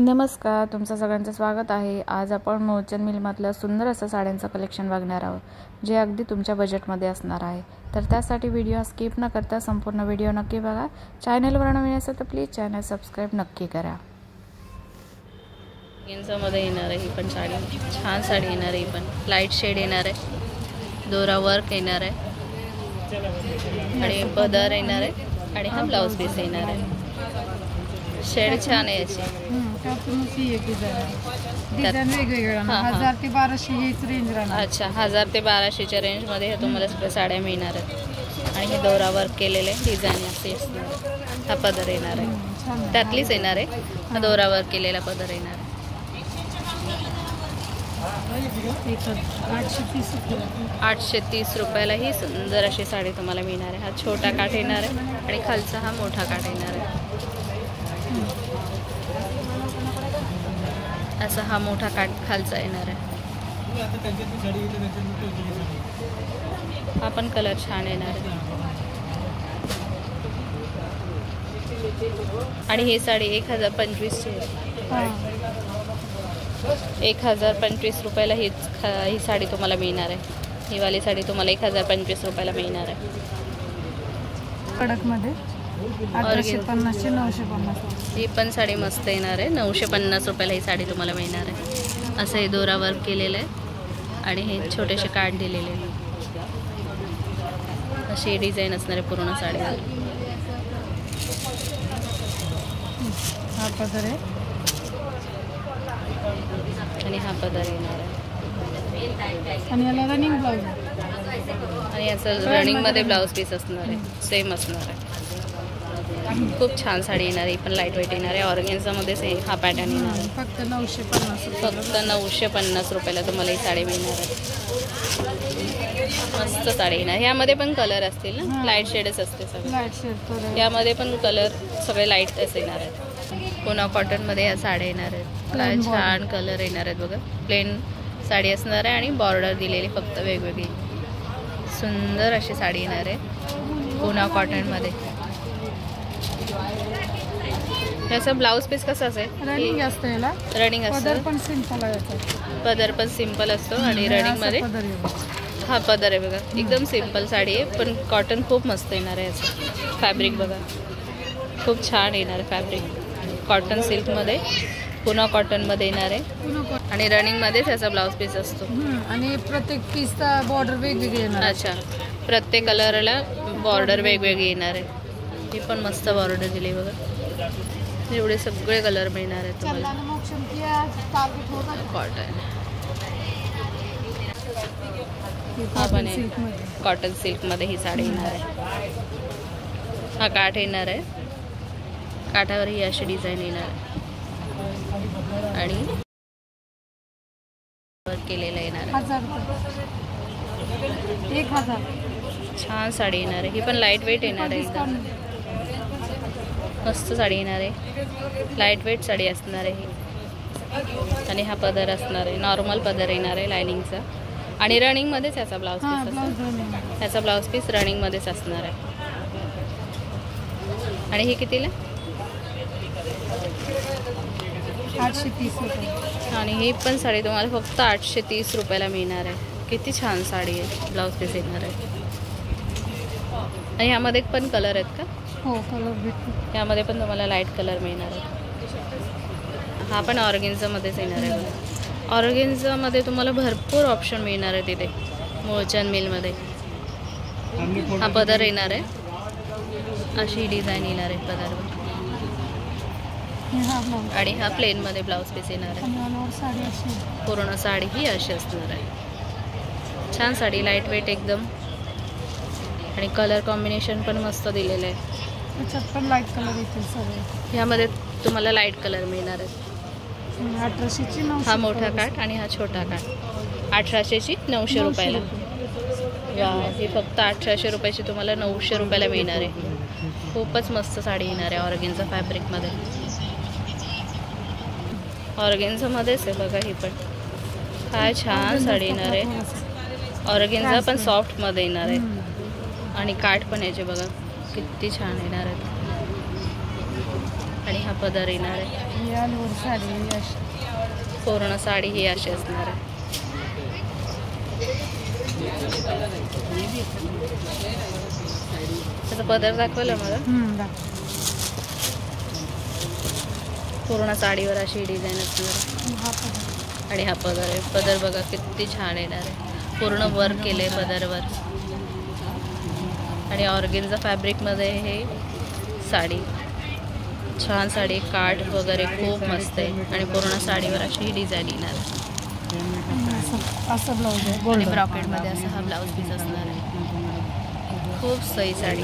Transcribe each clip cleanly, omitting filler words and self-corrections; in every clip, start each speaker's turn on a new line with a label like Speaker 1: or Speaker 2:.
Speaker 1: नमस्कार, तुमचं सगळ्यांचं स्वागत आहे। आज आपण मोचन मिलमधलं सुंदर असं साड्यांचं कलेक्शन बघणार आहोत, जे अगदी तुमच्या बजेटमध्ये असणार आहे। तर त्यासाठी व्हिडिओ स्किप न करता संपूर्ण व्हिडिओ नक्की बघा। चॅनलवर नवीन असेल तर प्लीज चॅनल सबस्क्राइब नक्की करा।
Speaker 2: मध्ये येणार आहे ही पण साडी, छान साडी येणार आहे, पण लाईट शेड येणार आहे, दोरा वर्क येणार आहे आणि पदर येणार आहे आणि हा ब्लाउज पीस येणार आहे। शेड छान आहे याची,
Speaker 3: डिझाइन वेगवेगळ्या 1000 ते 1200 ही रेंज राहणार।
Speaker 2: अच्छा, 1000 ते 1200च्या रेंज मध्ये हे तुम्हाला सगळ्या साड्या मिळणार आहेत आणि हे दोरा वर्क केलेले डिझाइन असे असणार। हा पदर येणार आहे, त्यातलीच येणार आहे, हा दोरा वर्क केलेला पदर येणार आहे। 830 रुपयाला ही सुंदर अशी साडी तुम्हाला मिळणार आहे। हा छोटा काठ येणार आहे आणि खालचा हा मोठा काठ येणार आहे। असा हा मोठा काठ खालचा येणार आहे। हा पण कलर छान येणार आहे आणि ही साडी 1025 ची आहे। 1025 रुपयाला ही साडी तुम्हाला मिळणार आहे। ही वाली साडी तुम्हाला 1025 रुपयाला मिळणार आहे।
Speaker 3: कडक मध्ये 850 ते 950
Speaker 2: ही पण साडी मस्त येणार आहे। 950 रुपयाला ही साडी तुम्हाला मिळणार आहे। असं हे दोरा वर्क केलेलं आहे आणि हे छोटेसे काठ दिलेले आहे। अशी डिझाईन असणार आहे पूर्ण साडीवर।
Speaker 3: हा पदर आहे
Speaker 2: आणि हा पदर येणार आहे
Speaker 3: आणि याला रनिंग ब्लाउज
Speaker 2: आणि याचं रनिंग मध्ये ब्लाउज पीस असणार आहे, सेम असणार आहे। खूप छान साडी येणार आहे, पण लाईट वेट येणार आहे। ऑर्गेन्झा मध्येच हा पॅटर्न येणार आहे।
Speaker 3: फक्त 950
Speaker 2: फक्त 950 रुपयाला तुम्हाला ही साडी मिळणार आहे। मस्त साडी येणार। यामध्ये पण कलर असतील ना, लाईट शेडच असते सगळे।
Speaker 3: लाईट शेड
Speaker 2: यामध्ये पण कलर सगळे लाईटच येणार आहेत। पुन्हा कॉटन मध्ये या साड्या येणार आहेत। काय छान कलर येणार आहेत बघा। प्लेन साडी असणार आहे आणि बॉर्डर दिलेली फक्त वेगवेगळी सुंदर अशी साडी येणार आहे पुन्हा कॉटन मध्ये। याचा ब्लाउज पीस कसा असेल?
Speaker 3: रनिंग असतं, याला
Speaker 2: रनिंग असतं,
Speaker 3: पदर पण सिंपल आहे।
Speaker 2: पदर पण सिंपल असतो आणि रनिंग मध्ये हा पदर आहे बघा। एकदम सिंपल साडी आहे, पण कॉटन खूप मस्त येणार आहे। याचं फॅब्रिक बघा, खूप छान येणार आहे फॅब्रिक। कॉटन सिल्क मध्ये पुन्हा कॉटन मध्ये येणार आहे आणि रनिंग मध्येच याचा ब्लाउज पीस असतो
Speaker 3: आणि प्रत्येक पीसचा बॉर्डर वेगवेगळी येणार।
Speaker 2: अच्छा, प्रत्येक कलरला बॉर्डर वेगवेगळी येणार आहे। ही पण मस्त बॉर्डर दिली बघा। एवढे सगळे कलर मिळणार आहेत तुम्हाला। कॉटन हा पण आहे, कॉटन सिल्क मध्ये ही साडी येणार आहे। हा काठ येणार आहे, काठावर ही अशी डिझाईन येणार आहे आणि वर्क केलेलं येणार आहे।
Speaker 3: 1000
Speaker 2: छान साडी येणार आहे। ही पण लाईट वेट येणार आहे, एकदम मस्त साडी येणार आहे। लाईट वेट साडी असणार आहे ही आणि हा पदर असणार आहे, नॉर्मल पदर येणार आहे लायनिंगचा आणि रनिंग मध्येच याचा ब्लाउज पीस असणार। याचा ब्लाउज पीस रनिंग मध्येच असणार आहे आणि ही कितीला?
Speaker 3: 830 रुपये
Speaker 2: आणि ही पण साडी तुम्हाला फक्त 830 रुपयाला मिळणार आहे। किती छान साडी आहे, ब्लाउज पीस येणार आहे आणि ह्यामध्ये पण कलर आहेत का?
Speaker 3: हो, कलर भेटतो।
Speaker 2: यामध्ये पण तुम्हाला लाईट कलर मिळणार आहे। हा पण ऑर्गेन्झामध्येच येणार आहे बघा। ऑर्गेन्झामध्ये तुम्हाला भरपूर ऑप्शन मिळणार आहे तिथे मोचन मिलमध्ये। हा पदर येणार आहे, अशी डिझाईन येणार आहे पदरवर आणि हा प्लेनमध्ये ब्लाउज पीस येणार आहे। पूर्ण साडी ही अशी असणार आहे। छान साडी, लाईट वेट एकदम आणि कलर कॉम्बिनेशन पण मस्त दिलेलं आहे।
Speaker 3: त्याच्यात पण लाईट कलर येतील सगळे।
Speaker 2: यामध्ये तुम्हाला लाईट कलर मिळणार आहेत।
Speaker 3: 1800 ची 900।
Speaker 2: हा मोठा काठ आणि हा छोटा काठ 1800 ची 900 रुपयाला। ही फक्त 1800 रुपयाची तुम्हाला 900 रुपयाला मिळणार आहे। खूपच मस्त साडी येणार आहे ऑर्गेन्झा फॅब्रिकमध्ये। ऑर्गेन्झामध्येच आहे बघा ही पण। काय छान साडी येणार आहे। ऑर्गेन्झा पण सॉफ्टमध्ये येणार आहे आणि काठ पण याचे बघा किती छान येणार आहेत आणि हा पदर येणार आहे।
Speaker 3: ही ऑलवर साडी ही अशी
Speaker 2: पूर्ण साडी ही अशी असणार आहे. त्याचा पदर दाखवलं मला.
Speaker 3: दाखव.
Speaker 2: पूर्ण साडीवर अशी डिझाईन असणार
Speaker 3: हा पदर.
Speaker 2: आणि हा पदर आहे. पदर बघा किती छान येणार आहे. पूर्ण वर्क केलं आहे पदरवर आणि ऑर्गेन्झा फॅब्रिकमध्ये हे साडी. छान साडी, काठ वगैरे खूप मस्त आहे आणि पूर्ण साडीवर अशी ही डिझाईन येणार आहे.
Speaker 3: असं ब्लाऊज आहे
Speaker 2: आणि ब्रॉकेटमध्ये असा हा ब्लाऊज पीस असणार आहे. खूप सही साडी,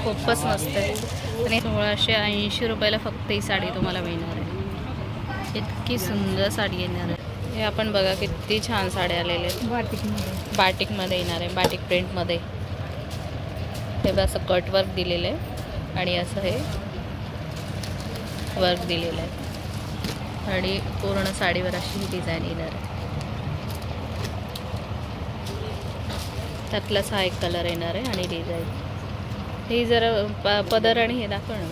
Speaker 2: खूपच मस्त आहे. आणि 1680 रुपयाला फक्त ही साडी तुम्हाला मिळणार आहे. इतकी सुंदर साडी येणार आहे. हे आपण बघा किती छान साड्या आलेल्या आहेत. बाटिकमध्ये येणार आहे, बाटिक प्रिंटमध्ये. हे बघा असं कट वर्क दिलेलं आहे आणि असं हे वर्क दिलेलं आहे आणि पूर्ण साडीवर अशी ही डिझाईन येणार आहे. त्यातलाच हा एक कलर येणार आहे आणि डिझाईन ही जरा पदर आणि हे दाखव ना.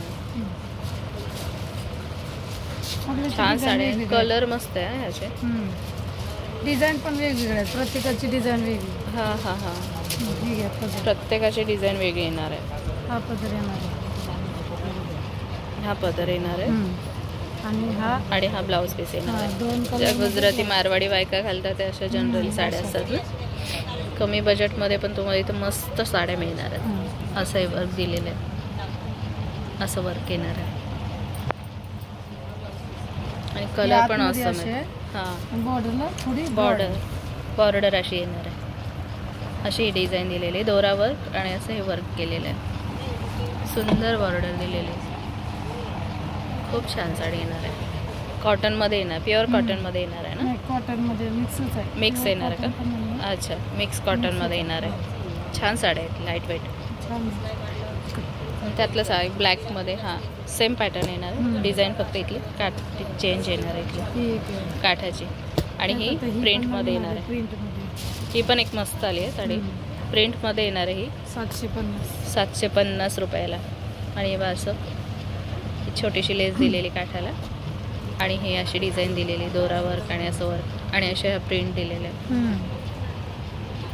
Speaker 2: छान साडी, कलर मस्त आहे ह्याचे.
Speaker 3: डिझाईन पण वेगवेगळे आहेत, प्रत्येकाची डिझाईन वेगळी.
Speaker 2: हां हां हां,
Speaker 3: ठीक आहे. पदर
Speaker 2: प्रत्येकाची डिझाईन वेगळी येणार आहे.
Speaker 3: हा पदर येणार आहे.
Speaker 2: हा पदर येणार आहे आणि हा ब्लाऊज पीस येणार आहे. ज्या गुजराती मारवाडी बायका घालतात त्या अशा जनरली साड्या असतात ना. कमी बजेटमध्ये पण तुम्हाला इथं मस्त साड्या मिळणार आहेत. असं हे वर्क दिलेलं आहे, असं वर्क येणार आहे आणि कलर पण असं आहे. हां,
Speaker 3: बॉर्डरला थोडी
Speaker 2: बॉर्डर अशी येणार आहे. अशी ही डिझाईन दिलेली आहे, दोरा वर्क आणि असं हे वर्क केलेलं आहे. सुंदर बॉर्डर दिलेली आहे. खूप छान साडी येणार आहे. कॉटनमध्ये येणार, प्युअर कॉटनमध्ये येणार आहे ना.
Speaker 3: कॉटनमध्ये मिक्सच आहे.
Speaker 2: मिक्स येणार आहे का? अच्छा, मिक्स कॉटनमध्ये येणार आहे. छान साड्या आहेत, लाईट वेट. त्यातलंच आहे ब्लॅकमध्ये. हां, सेम पॅटर्न येणार आहे. डिझाईन फक्त इथली काठ चेंज येणार आहे इथली काठाची. आणि ही प्रिंटमध्ये येणार आहे. ही पण एक मस्त आली आहे साडी. प्रिंटमध्ये येणार आहे ही 750 रुपयाला. आणि हे असं छोटीशी लेस दिलेली काठाला आणि हे अशी डिझाईन दिलेली दोरा वर्क आणि असं वर्क आणि असे प्रिंट दिलेले.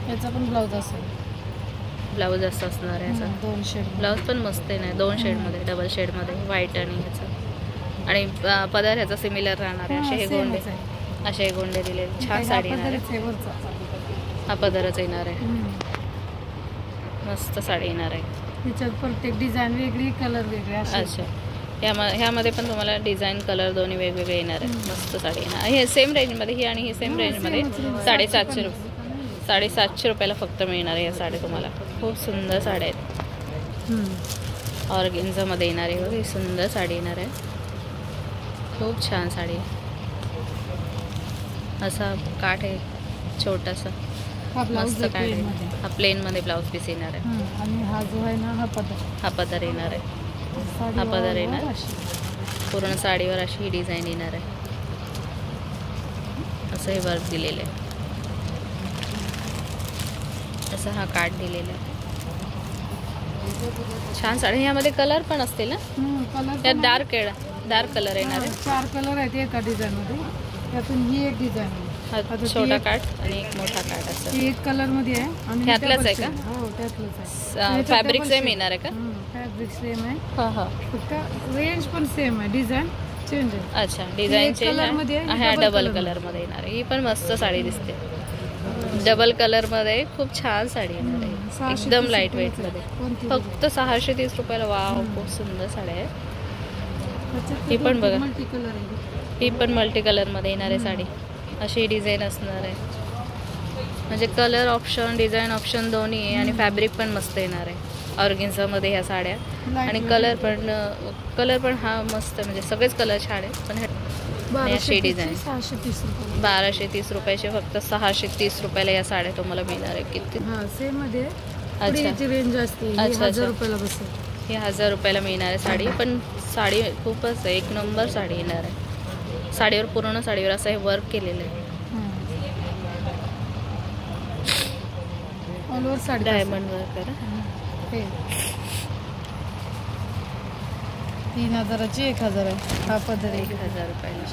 Speaker 3: याचा पण ब्लाऊज असेल.
Speaker 2: ब्लाऊज असं असणार आहे. याचा
Speaker 3: 2 शेड
Speaker 2: ब्लाऊज पण मस्त आहे ना, 2 शेडमध्ये, डबल शेडमध्ये, व्हाईट आणि ह्याचं. आणि पदर ह्याचा सिमिलर राहणार आहे. असे हे गोंडे दिले. छान साडी येणार आहे. हा पदरच येणार आहे. मस्त साडी येणार आहे.
Speaker 3: त्याच्यात प्रत्येक डिझाईन वेगळी, कलर वेगळे.
Speaker 2: अच्छा, ह्यामध्ये पण तुम्हाला डिझाईन कलर दोन्ही वेगवेगळे येणार आहे. मस्त साडी येणार. हे सेम रेंजमध्ये, ही आणि ही सेम रेंजमध्ये 750 रुपयाला फक्त मिळणार आहे या साड्या तुम्हाला. खूप सुंदर साड्या आहेत. ऑर्गेन्झामध्ये येणार आहे. ही सुंदर साडी येणार आहे. खूप छान साडी आहे. असा काठ आहे छोटासा, मस्त काठ आहे. हा प्लेनमध्ये ब्लाऊज पीस येणार आहे.
Speaker 3: आणि हा जो आहे ना, हा पदर
Speaker 2: येणार आहे. हा पदर येणार. पूर्ण साडीवर अशी ही डिझाईन येणार आहे. असं हे वर्क दिलेलं आहे. असं हा काठ दिलेला आहे. छान साडी. ह्यामध्ये कलर पण असतील ना. त्यात डार्क कलर येणार आहे.
Speaker 3: 4 कलर आहेत एका डिझाईनमध्ये. त्यातून ही एक डिझाईन आहे.
Speaker 2: छोटा काठ आणि एक मोठा काठ असं.
Speaker 3: एक कलर मध्ये आहे आणि
Speaker 2: त्यातलंच आहे का?
Speaker 3: हो, त्यातलंच आहे.
Speaker 2: फॅब्रिक सेम येणार आहे का?
Speaker 3: फॅब्रिक सेम आहे.
Speaker 2: हां हां,
Speaker 3: फक्त रेंज पण सेम आहे, डिझाईन चेंज आहे.
Speaker 2: अच्छा, डिझाईन चेंज आहे. हा डबल कलरमध्ये येणार आहे. ही पण मस्त साडी दिसते. डबल कलरमध्ये खूप छान साडी येणार आहे. एकदम लाईट वेटमध्ये. फक्त 630 रुपयाला. वाव, खूप सुंदर साडी आहे. ही पण बघा,
Speaker 3: मल्टी कलर आहे.
Speaker 2: ही पण मल्टी कलरमध्ये येणार आहे साडी. अशी डिझाईन असणार आहे. म्हणजे कलर ऑप्शन, डिझाईन ऑप्शन दोन्ही आहे आणि फॅब्रिक पण मस्त येणार आहे ऑर्गेन्झामध्ये ह्या साड्या. आणि कलर पण हा मस्त, म्हणजे सगळेच कलर छान आहेत. पण अशी डिझाईन 1230 रुपयाचे फक्त 630 रुपयाला या साड्या तुम्हाला मिळणार आहे. किती
Speaker 3: सेम मध्ये.
Speaker 2: अच्छा,
Speaker 3: रेंज असते.
Speaker 2: अच्छा,
Speaker 3: 1000 रुपयाला बसेल.
Speaker 2: ही 1000 रुपयाला मिळणार आहे साडी. पण साडी खूपच एक नंबर साडी येणार आहे. साडीवर, पूर्ण साडीवर असं हे वर्क केलेलं आहे.
Speaker 3: All over sari
Speaker 2: diamond work आहे.
Speaker 3: 3000ची 1000 आहे. हा पदर
Speaker 2: 1000 रुपयाला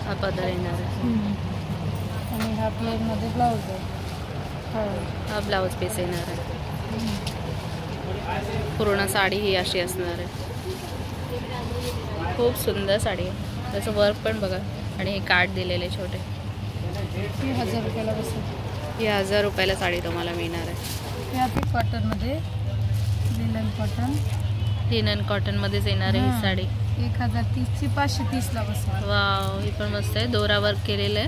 Speaker 2: हा पदर येणार आहे.
Speaker 3: आणि हा प्लेन मध्ये ब्लाऊज आहे.
Speaker 2: हा ब्लाऊज पीस येणार आहे. पूर्ण साडी ही अशी असणार आहे. खूप सुंदर साडी आहे. त्याचं वर्क पण बघा आणि हे कार्ड दिलेले छोटे.
Speaker 3: ही 1000 रुपयाला बसेल.
Speaker 2: ही 1000 रुपयाला साडी तुम्हाला मिळणार आहे.
Speaker 3: हे आहे कॉटनमध्ये, लिनन कॉटन.
Speaker 2: लिनन कॉटनमध्येच येणार आहे ही साडी.
Speaker 3: 1030ची 530ला बसेल.
Speaker 2: वाव, ही पण मस्त आहे. दोरा वर्क केलेलं आहे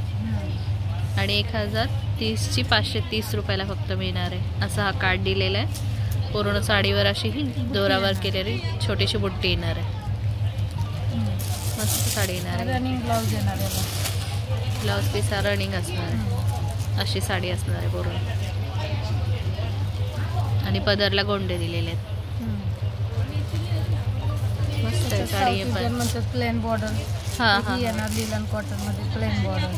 Speaker 2: आणि 1030ची 530 रुपयाला फक्त मिळणार आहे. असा हा कार्ड दिलेला आहे. पूर्ण साडीवर अशी ही दोरा वर्क केलेली छोटीशी बुट्टी येणार आहे. मस्त साडी येणार आहे.
Speaker 3: रनिंग ब्लाऊज येणार आहे.
Speaker 2: ब्लाऊज पीस हा रनिंग असणार आहे. अशी साडी असणार आहे पूर्ण आणि पदरला गोंडे दिलेले आहेत. मस्त आहे साडी पण.
Speaker 3: म्हणतात प्लेन बॉर्डर.
Speaker 2: हां हां
Speaker 3: येणार लिनन कॉटन मध्ये प्लेन बॉर्डर.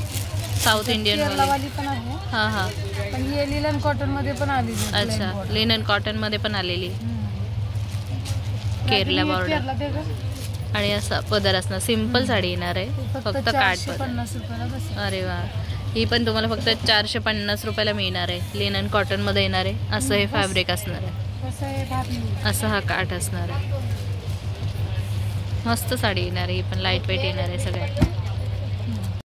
Speaker 2: साऊथ इंडियन
Speaker 3: वाली पण आहे.
Speaker 2: हां हां.
Speaker 3: पण ही लिनन कॉटन मध्ये पण आली.
Speaker 2: अच्छा, लिनन कॉटन मध्ये पण आलेली केरला बॉर्डर आणि असा पदर असणार. सिम्पल साडी येणार आहे. फक्त काठ पदर.
Speaker 3: 450 रुपयाला बसेल.
Speaker 2: अरे वा, ही पण तुम्हाला फक्त 450 रुपयाला मिळणार आहे. लिनन कॉटन मध्ये येणार आहे. असं हे फॅब्रिक असणार आहे.
Speaker 3: कसं आहे भारी.
Speaker 2: असं हा काठ असणार आहे. मस्त साडी येणार आहे. ही पण लाईट वेट येणार आहे सगळ्यात.